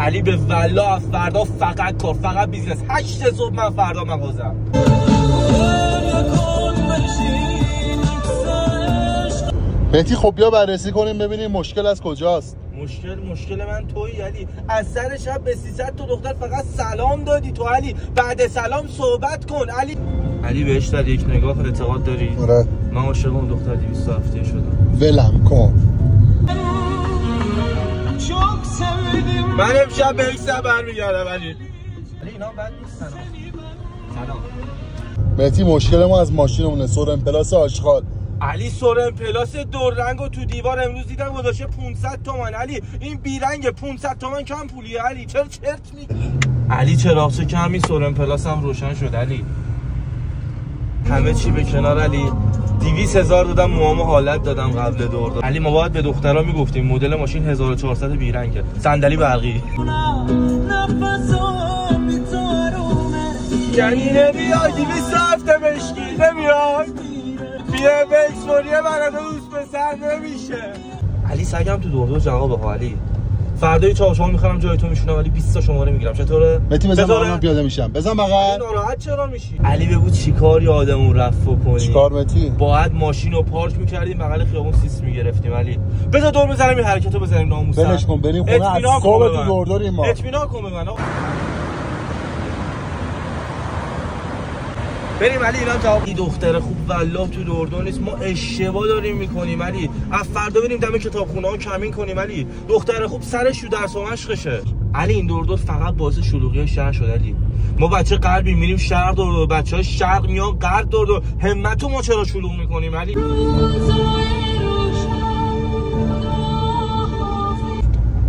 علی به والله فردا فقط کار، فقط بیزنس. 8 صبح من فردا مغازم. مهدی خب بیا بررسی کنیم ببینیم مشکل از کجاست. مشکل من تویی علی. از سر شب به 300 تا دختر فقط سلام دادی تو علی. بعد سلام صحبت کن علی. علی بهش در یک نگاه اعتقاد داری؟ آره. من عاشق اون دختر 200 هفته شدم. ولم کن. من امشب به یک سبر میگردم علی. علی اینا بد نیستن. سلام. مهدی مشکل ما از ماشینمونه، سورن پلاس آشغال. علی سورن پلاس دو رنگو تو دیوار امروز دیدم گذاشته 500 تومن. علی این بیرنگ 500 تومن کم پولیه علی. چرا چرت میگی؟ علی چراغچه که همین سورن پلاس هم روشن شد علی. همه چی به کنار علی. 200,000 دادم موامو حالت دادم قبل دور. علی ما باید به دخترها میگفتیم مدل ماشین 1400 بیرنگه، صندلی برقی. یعنی نمیای 200 هفته مشکی نمیای؟ بیا بکسوریه برای دوست پسر نمیشه. علی سگم تو دور جواب ها علی. فردای چهارشنبه میخوام جای تو میشونم ولی 20 تا شماره میگیرم. چطوره؟ مهدی بزن بغل پیاده میشم. بزن بغل. ناراحت چرا میشی؟ علی بگو چیکار یادمون رفت کنی؟ چیکار مهدی؟ باید ماشین رو پارک میکردیم بغل خیابون سیس میگرفتیم علی. بذار دور بزنیم این حرکتو بزنیم ناموسا. ولش کن بریم خونه از صبح تو دور داریم ما. اطمینان کن به من. بریم علی اینا جواب. این دختر خوب والله تو دوردون نیست. ما اشتباه داریم میکنیم علی. از فردا بریم دم کتابخونه ها کمین کنیم علی. دختر خوب سرش تو درس و مشقشه. علی این دوردون فقط باعث شلوغی شهر شد علی. ما بچه غربی میریم شرق دور، بچهای شرق میان غرب دور. همتو ما چرا شلوغ میکنیم علی؟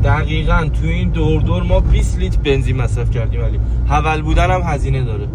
دقیقاً تو این دور ما 20 لیتر بنزین مصرف کردیم علی. حول بودن هم هزینه داره.